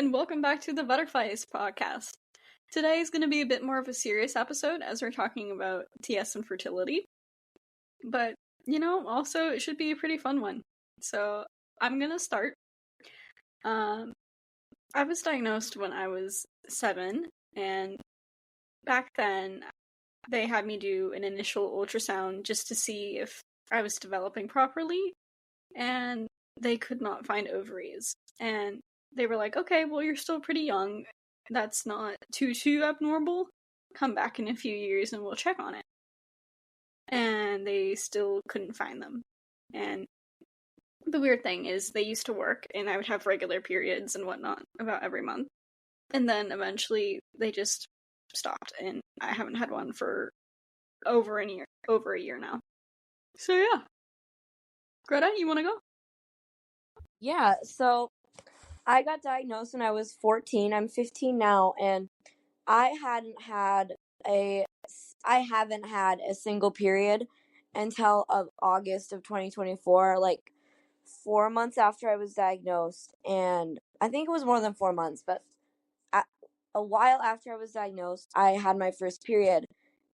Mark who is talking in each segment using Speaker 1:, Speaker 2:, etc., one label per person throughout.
Speaker 1: and welcome back to the Butterflies podcast. Today is going to be a bit more of a serious episode as we're talking about TS and fertility. But, also it should be a pretty fun one. So, I'm going to start. I was diagnosed when I was 7, and back then they had me do an initial ultrasound just to see if I was developing properly, and they could not find ovaries. And they were like, okay, well, you're still pretty young. That's not too abnormal. Come back in a few years and we'll check on it. And they still couldn't find them. And the weird thing is they used to work and I would have regular periods and whatnot about every month. And then eventually they just stopped and I haven't had one for over a year now. So yeah. Greta, you want to go?
Speaker 2: Yeah, so I got diagnosed when I was 14. I'm 15 now, and I haven't had a single period until August of 2024, like 4 months after I was diagnosed. And I think it was more than 4 months, but a while after I was diagnosed, I had my first period,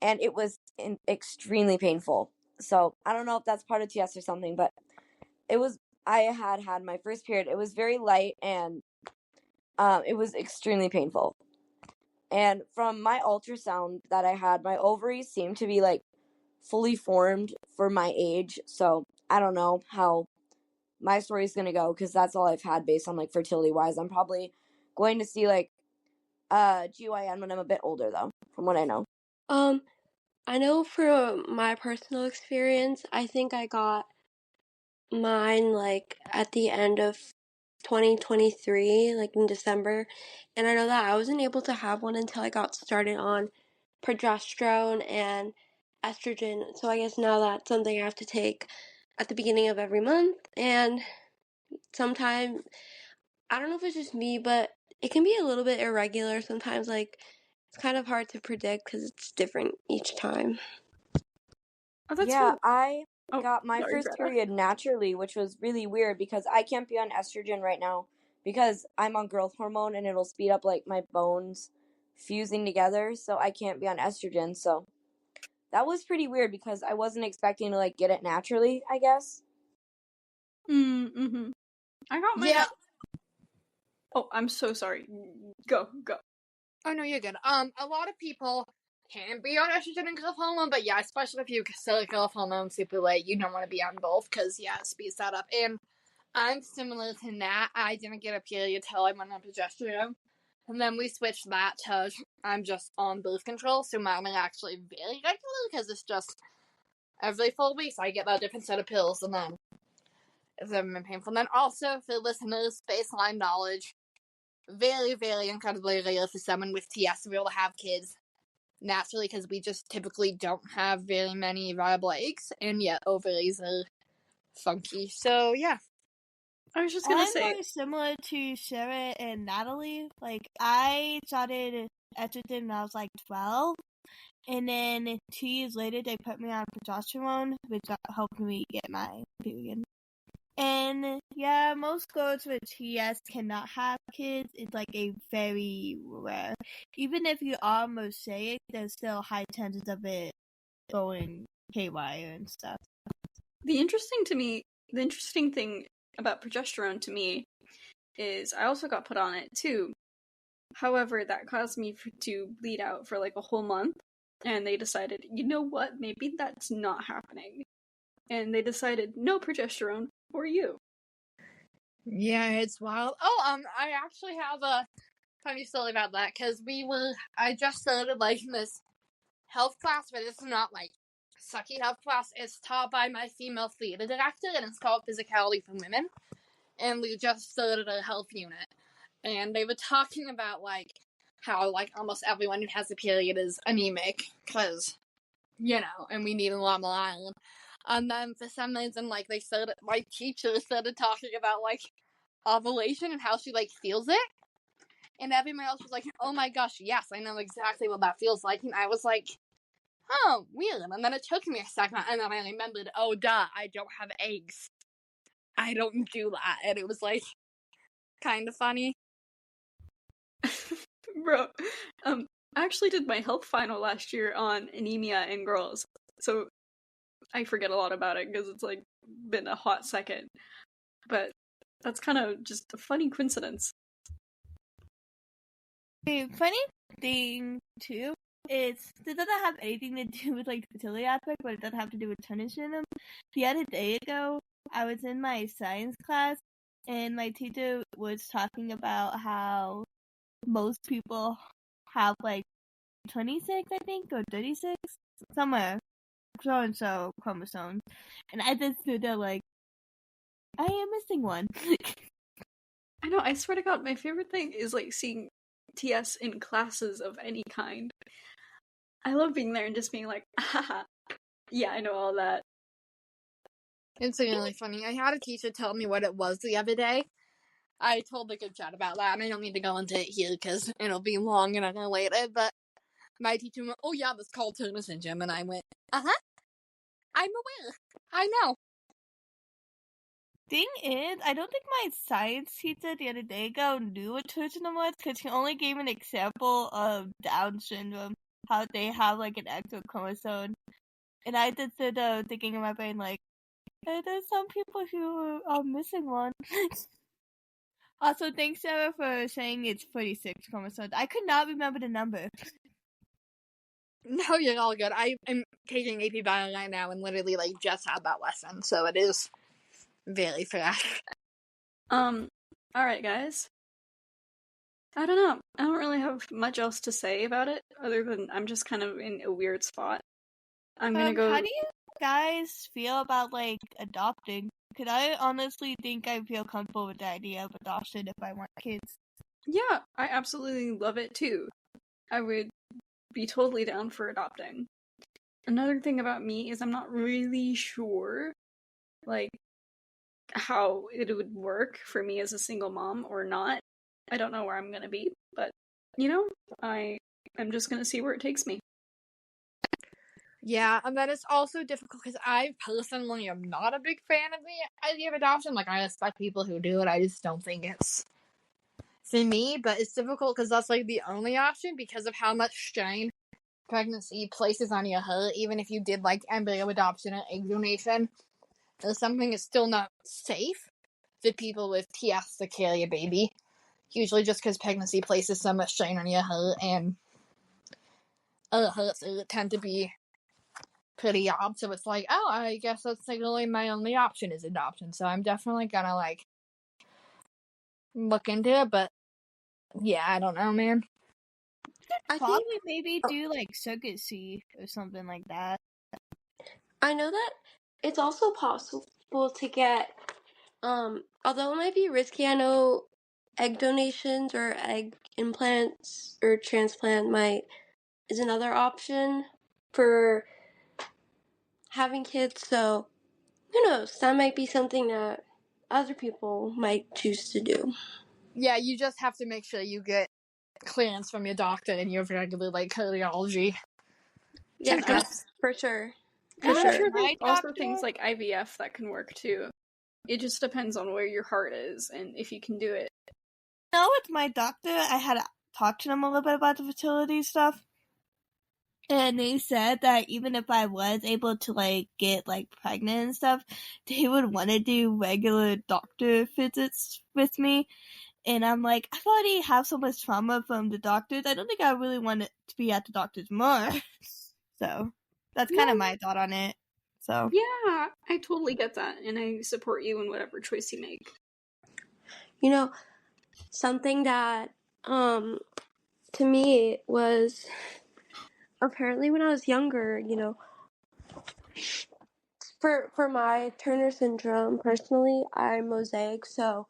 Speaker 2: and it was extremely painful. So I don't know if that's part of TS or something, but I had my first period. It was very light, and it was extremely painful. And from my ultrasound that I had, my ovaries seemed to be like fully formed for my age. So I don't know how my story is going to go, because that's all I've had based on like fertility wise. I'm probably going to see like GYN when I'm a bit older, though, from what I know.
Speaker 3: I know from my personal experience, I think I got mine like at the end of 2023, like in December, and I know that I wasn't able to have one until I got started on progesterone and estrogen. So I guess now that's something I have to take at the beginning of every month, and sometimes I don't know if it's just me, but it can be a little bit irregular sometimes. Like, it's kind of hard to predict because it's different each time.
Speaker 1: Oh, that's
Speaker 2: Yeah,
Speaker 1: really...
Speaker 2: I got my
Speaker 1: sorry,
Speaker 2: first
Speaker 1: Greta.
Speaker 2: period naturally, which was really weird because I can't be on estrogen right now because I'm on growth hormone and it'll speed up like my bones fusing together, so I can't be on estrogen. So that was pretty weird because I wasn't expecting to like get it naturally, I guess.
Speaker 1: Mm-hmm. I got my...
Speaker 4: Yeah.
Speaker 1: Oh, I'm so sorry. Go.
Speaker 4: Oh, no, you're good. A lot of people can be on estrogen and growth hormone, but yeah, especially if you start growth hormone super late, you don't want to be on both, because, yeah, it speeds that up. And I'm similar to Nat. I didn't get a period till I went on progesterone. And then we switched that to I'm just on birth control, so mine are actually very regular, because it's just every 4 weeks I get a different set of pills, and then it's never been painful. And then also, for listeners, baseline knowledge, very, very incredibly rare for someone with TS to be able to have kids naturally, because we just typically don't have very many viable eggs, and yet ovaries are funky. So, yeah.
Speaker 1: I was just gonna say...
Speaker 5: I'm very similar to Sarah and Natalie. Like, I started estrogen when I was like 12, and then 2 years later they put me on progesterone, which helped me get my period. And yeah, most girls with TS cannot have kids. It's like a very rare. Even if you are mosaic, there's still high chances of it going haywire and stuff.
Speaker 1: The interesting thing about progesterone to me is I also got put on it too. However, that caused me to bleed out for like a whole month, and they decided, you know what, maybe that's not happening. And they decided, no progesterone for you.
Speaker 4: Yeah, it's wild. Oh, I actually have a funny story about that, because I just started, like, this health class, but it's not, like, sucky health class. It's taught by my female theater director, and it's called Physicality for Women, and we just started a health unit, and they were talking about, like, how, like, almost everyone who has a period is anemic, because, and we need a lot more iron. And then for some reason, like, my teacher started talking about, like, ovulation and how she, like, feels it. And everyone else was like, oh my gosh, yes, I know exactly what that feels like. And I was like, oh, weird. And then it took me a second, and then I remembered, oh, duh, I don't have eggs. I don't do that. And it was, like, kind of funny.
Speaker 1: Bro, I actually did my health final last year on anemia in girls, so I forget a lot about it because it's like been a hot second. But that's kind of just a funny coincidence.
Speaker 5: The funny thing too is it doesn't have anything to do with like the fertility aspect, but it does have to do with Turner syndrome. The other day ago, I was in my science class, and my teacher was talking about how most people have like 26, I think, or 36, somewhere, so and so chromosomes, and I just stood there like, I am missing one.
Speaker 1: I know, I swear to God, my favorite thing is like seeing TS in classes of any kind. I love being there and just being like, haha, yeah, I know all that.
Speaker 4: It's really funny. I had a teacher tell me what it was the other day. I told the group chat about that, and I don't need to go into it here because it'll be long and unrelated, but my teacher went, oh yeah, that's called Turner syndrome, and I went, uh-huh, I'm aware. I know.
Speaker 5: Thing is, I don't think my science teacher the other day ago knew what Turner syndrome was because he only gave an example of Down syndrome, how they have like an extra chromosome, and I just stood thinking in my brain like, hey, there's some people who are missing one. Also, thanks Sarah for saying it's 46 chromosomes. I could not remember the number.
Speaker 4: No, you're all good. I'm taking AP Bio right now and literally like just had that lesson, so it is very fresh.
Speaker 1: Alright, guys. I don't know. I don't really have much else to say about it, other than I'm just kind of in a weird spot. I'm gonna go.
Speaker 5: How do you guys feel about like adopting? Because I honestly think I feel comfortable with the idea of adoption if I want kids.
Speaker 1: Yeah, I absolutely love it too. I would be totally down for adopting. Another thing about me is I'm not really sure, like, how it would work for me as a single mom or not. I don't know where I'm gonna be, but, you know, I'm just gonna see where it takes me.
Speaker 4: Yeah, and then it's also difficult because I personally am not a big fan of the idea of adoption. Like, I respect people who do it, I just don't think it's for me, but it's difficult because that's like the only option because of how much strain pregnancy places on your heart. Even if you did like embryo adoption and egg donation, there's something that's still not safe for people with TS to carry a baby. Usually just because pregnancy places so much strain on your heart, and other hearts tend to be pretty odd. So it's like, oh, I guess that's like really my only option is adoption. So I'm definitely gonna like look into it, but yeah, I don't know, man.
Speaker 3: I think
Speaker 5: Probably maybe do like surrogacy or something like that.
Speaker 3: I know that it's also possible to get, although it might be risky, I know egg donations or egg implants or transplant is another option for having kids. So who knows? That might be something that other people might choose to do.
Speaker 4: Yeah, you just have to make sure you get clearance from your doctor and your regular like cardiology.
Speaker 3: Yes, for sure. For
Speaker 1: And I'm
Speaker 3: sure.
Speaker 1: sure there's
Speaker 5: My
Speaker 1: also
Speaker 5: doctor,
Speaker 1: things like IVF that can work too. It just depends on where your heart is and if you can do it.
Speaker 5: no, with my doctor, I had talked to them a little bit about the fertility stuff. And they said that even if I was able to like get like pregnant and stuff, they would want to do regular doctor visits with me. And I'm like, I already have so much trauma from the doctors. I don't think I really want to be at the doctors more. So that's kind of my thought on it. So
Speaker 1: Yeah, I totally get that, and I support you in whatever choice you make.
Speaker 3: You know, something that to me was apparently when I was younger, for my Turner syndrome, personally, I'm mosaic, so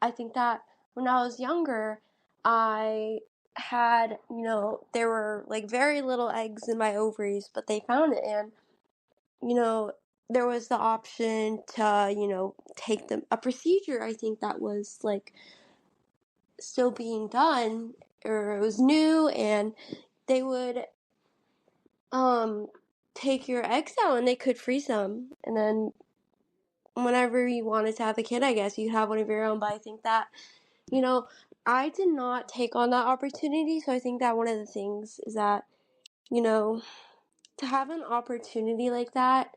Speaker 3: I think that when I was younger, I had, there were like very little eggs in my ovaries, but they found it, and, there was the option to, take a procedure, I think that was like still being done, or it was new, and they would take your eggs out and they could freeze them, and then whenever you wanted to have a kid, I guess you have one of your own. But I think that, you know I did not take on that opportunity, so I think that one of the things is that, to have an opportunity like that,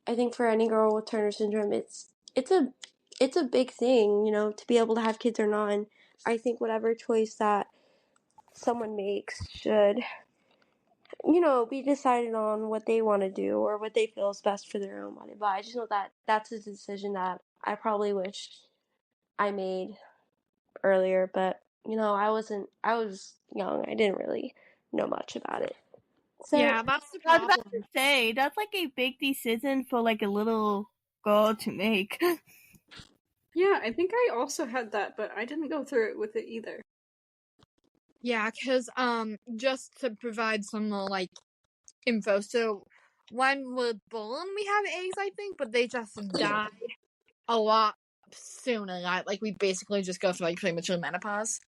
Speaker 3: I think for any girl with Turner syndrome, it's a big thing, to be able to have kids or not. And I think whatever choice that someone makes should, be decided on what they want to do or what they feel is best for their own body. But I just know that that's a decision that I probably wish I made earlier, but I was young. I didn't really know much about it. So
Speaker 4: Yeah, that's the
Speaker 5: I was about
Speaker 4: problem.
Speaker 5: to say, that's like a big decision for like a little girl to make.
Speaker 1: Yeah, I think I also had that, but I didn't go through it with it either.
Speaker 4: Yeah, because just to provide some more like info. So when we're born, we have eggs, I think, but they just die a lot sooner. Like we basically just go through like premature menopause.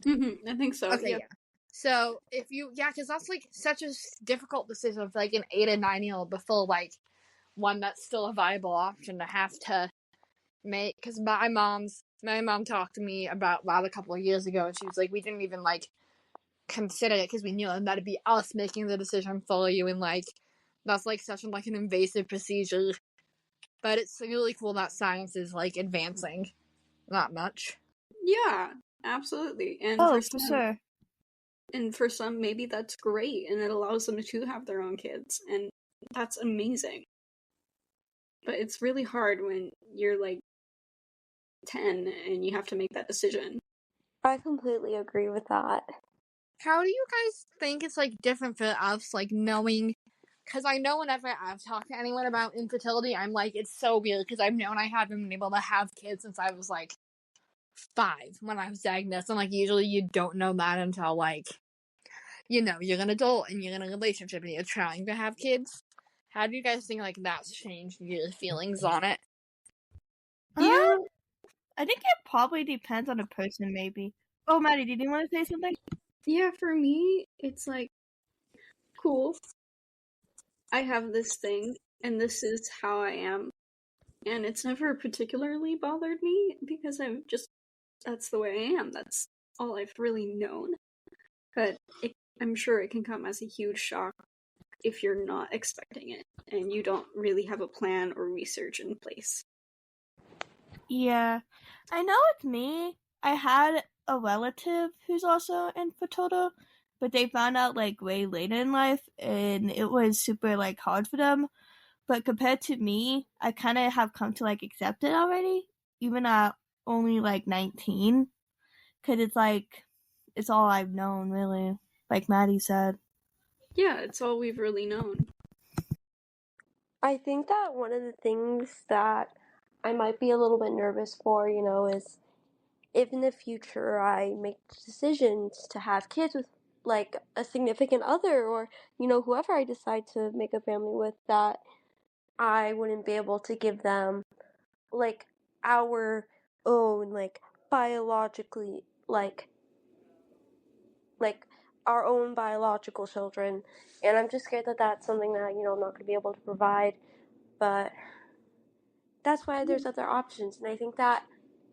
Speaker 1: I think so.
Speaker 4: Okay, yeah. So if because that's like such a difficult decision for like an 8 or 9-year-old before like one that's still a viable option to have to make. Because my mom talked to me about that a couple of years ago, and she was like, we didn't even like consider it because we knew that'd be us making the decision for you, and like that's like such like an invasive procedure. But it's really cool that science is like advancing that much.
Speaker 1: Yeah, absolutely. And
Speaker 5: for sure.
Speaker 1: And for some, maybe that's great, and it allows them to have their own kids, and that's amazing. But it's really hard when you're like 10 and you have to make that decision.
Speaker 3: I completely agree with that.
Speaker 4: How do you guys think it's like different for us, like knowing? Because I know whenever I've talked to anyone about infertility, I'm like, it's so weird because I've known I haven't been able to have kids since I was like 5 when I was diagnosed, and like usually you don't know that until like you're an adult and you're in a relationship and you're trying to have kids. How do you guys think like that's changed your feelings on it?
Speaker 1: Yeah,
Speaker 5: I think it probably depends on the person, maybe. Oh, Maddie, did you want to say something?
Speaker 1: yeah, for me, it's like, cool, I have this thing, and this is how I am. And it's never particularly bothered me because that's the way I am. That's all I've really known. But I'm sure it can come as a huge shock if you're not expecting it and you don't really have a plan or research in place.
Speaker 5: Yeah, I know it's me. I had a relative who's also infertile, but they found out like way later in life, and it was super like hard for them. But compared to me, I kind of have come to like accept it already, even at only like 19, because it's like it's all I've known, really. Like Maddie said.
Speaker 1: Yeah, it's all we've really known.
Speaker 3: I think that one of the things that I might be a little bit nervous for, is if in the future I make decisions to have kids with like a significant other or, whoever I decide to make a family with, that I wouldn't be able to give them like our own like biologically like our own biological children. And I'm just scared that that's something that, I'm not going to be able to provide. But that's why there's other options. And I think that,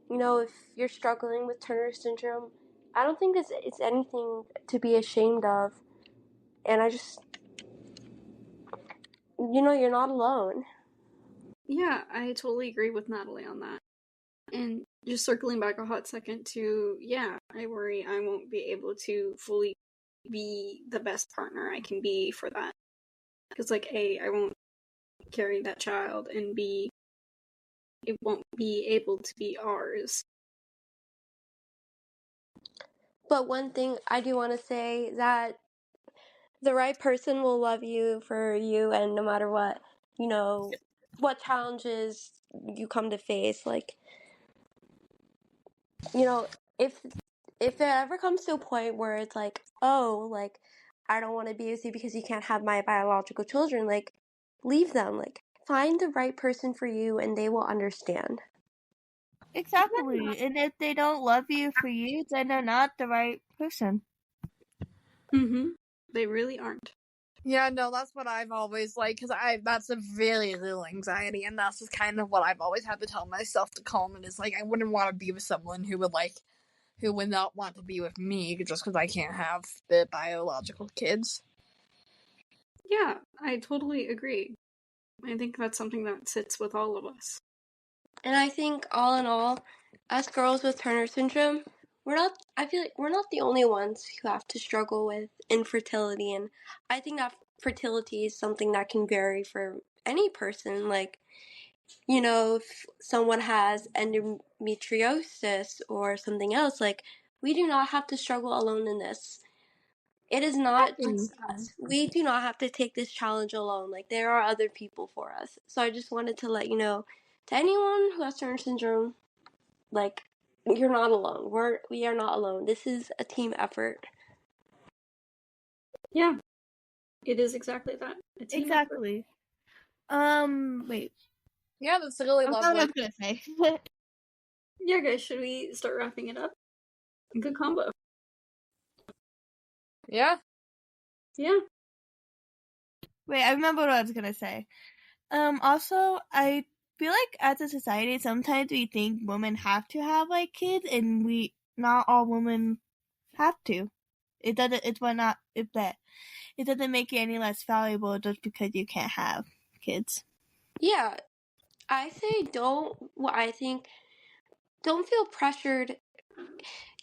Speaker 3: if you're struggling with Turner syndrome, I don't think it's anything to be ashamed of. And I just, you're not alone.
Speaker 1: Yeah, I totally agree with Natalie on that. And just circling back a hot second to, yeah, I worry I won't be able to fully be the best partner I can be for that. Because, like, A, I won't carry that child, and B, it won't be able to be ours.
Speaker 3: But one thing I do want to say, that the right person will love you for you, and no matter what, what challenges you come to face, like, if it ever comes to a point where it's like, oh, like, I don't want to be with you because you can't have my biological children, like, leave them. Like, find the right person for you and they will understand.
Speaker 5: Exactly. And if they don't love you for you, then they're not the right person.
Speaker 1: They really aren't.
Speaker 4: Yeah, no, that's what I've always like, because that's a very little anxiety, and that's just kind of what I've always had to tell myself to calm it. Is like I wouldn't want to be with someone who would like who would not want to be with me just because I can't have the biological kids.
Speaker 1: Yeah, I totally agree. I think that's something that sits with all of us.
Speaker 3: And I think all in all, as girls with Turner syndrome, I feel like we're not the only ones who have to struggle with infertility. And I think that fertility is something that can vary for any person. Like, you know, if someone has endometriosis or something else, like, we do not have to struggle alone in this. It is not just us. We do not have to take this challenge alone. Like, there are other people for us. So I just wanted to let you know, to anyone who has Turner syndrome, like, you're not alone. We are not alone. This is a team effort.
Speaker 1: Yeah, it is exactly that. A team
Speaker 5: Exactly. Wait.
Speaker 4: Yeah, that's really
Speaker 5: I forgot what I
Speaker 4: lovely.
Speaker 5: was gonna say.
Speaker 1: Yeah, guys, should we start wrapping it up? Good combo.
Speaker 4: Yeah.
Speaker 1: Yeah.
Speaker 5: Wait, I remember what I was gonna say. Also, I feel like as a society, sometimes we think women have to have like kids, and not all women have to. It doesn't. It doesn't make you any less valuable just because you can't have kids.
Speaker 3: Yeah, I say don't feel pressured.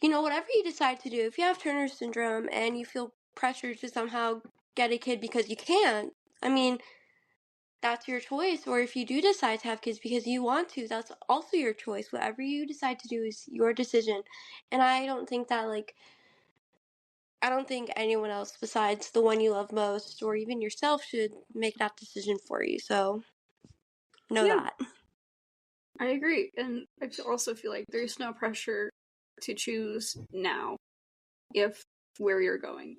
Speaker 3: You know, whatever you decide to do, if you have Turner syndrome and you feel pressured to somehow get a kid because you can't, I mean, that's your choice. Or if you do decide to have kids because you want to, that's also your choice. Whatever you decide to do is your decision. And I don't think anyone else besides the one you love most or even yourself should make that decision for you. So know that.
Speaker 1: I agree. And I also feel like there's no pressure to choose now if where you're going.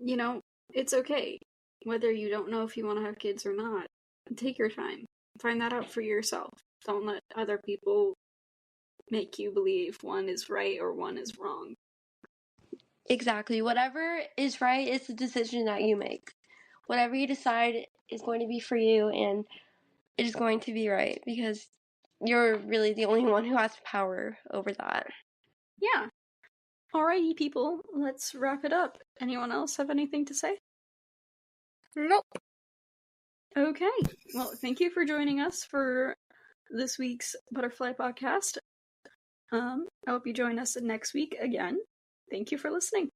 Speaker 1: You know, it's okay. Whether you don't know if you want to have kids or not, take your time. Find that out for yourself. Don't let other people make you believe one is right or one is wrong.
Speaker 3: Exactly. Whatever is right is the decision that you make. Whatever you decide is going to be for you, and it is going to be right because you're really the only one who has power over that.
Speaker 1: Yeah. Alrighty, people, let's wrap it up. Anyone else have anything to say?
Speaker 4: Nope.
Speaker 1: Okay. Well, thank you for joining us for this week's Butterfly Podcast. I hope you join us next week again. Thank you for listening.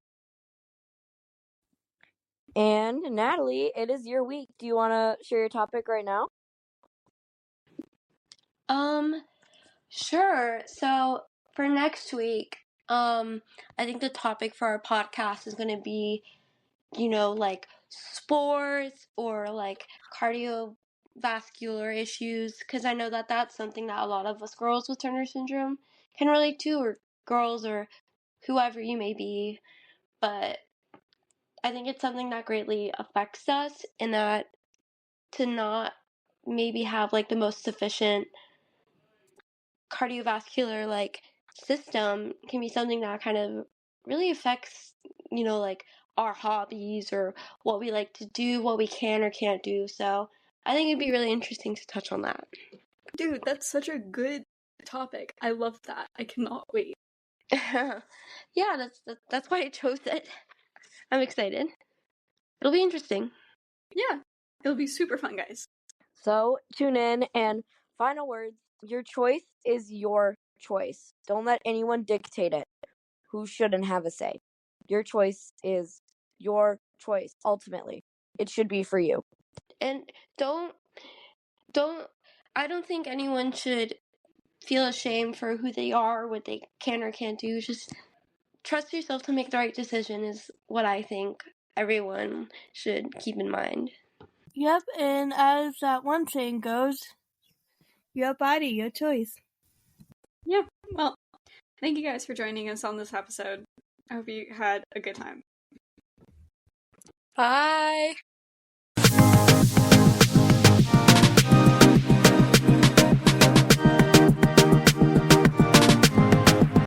Speaker 2: And Natalie, it is your week. Do you want to share your topic right now?
Speaker 3: Sure. So for next week, I think the topic for our podcast is going to be, you know, like sports or like cardiovascular issues, because I know that that's something that a lot of us girls with Turner syndrome can relate to, or girls or whoever you may be. But I think it's something that greatly affects us, and that to not maybe have like the most sufficient cardiovascular like system can be something that kind of really affects, you know, like our hobbies or what we like to do, what we can or can't do. So I think it'd be really interesting to touch on that.
Speaker 1: Dude, that's such a good topic. I love that. I cannot wait.
Speaker 3: Yeah, that's why I chose it. I'm excited. It'll be interesting.
Speaker 1: Yeah, it'll be super fun, guys.
Speaker 2: So tune in, and final words, your choice is your choice. Don't let anyone dictate it who shouldn't have a say. Your choice is your choice, ultimately. It should be for you.
Speaker 3: And don't I don't think anyone should feel ashamed for who they are, what they can or can't do. Just trust yourself to make the right decision is what I think everyone should keep in mind.
Speaker 5: Yep, and as that one saying goes, your body, your choice.
Speaker 1: Yeah, well, thank you guys for joining us on this episode. I hope you had a good time.
Speaker 4: Bye.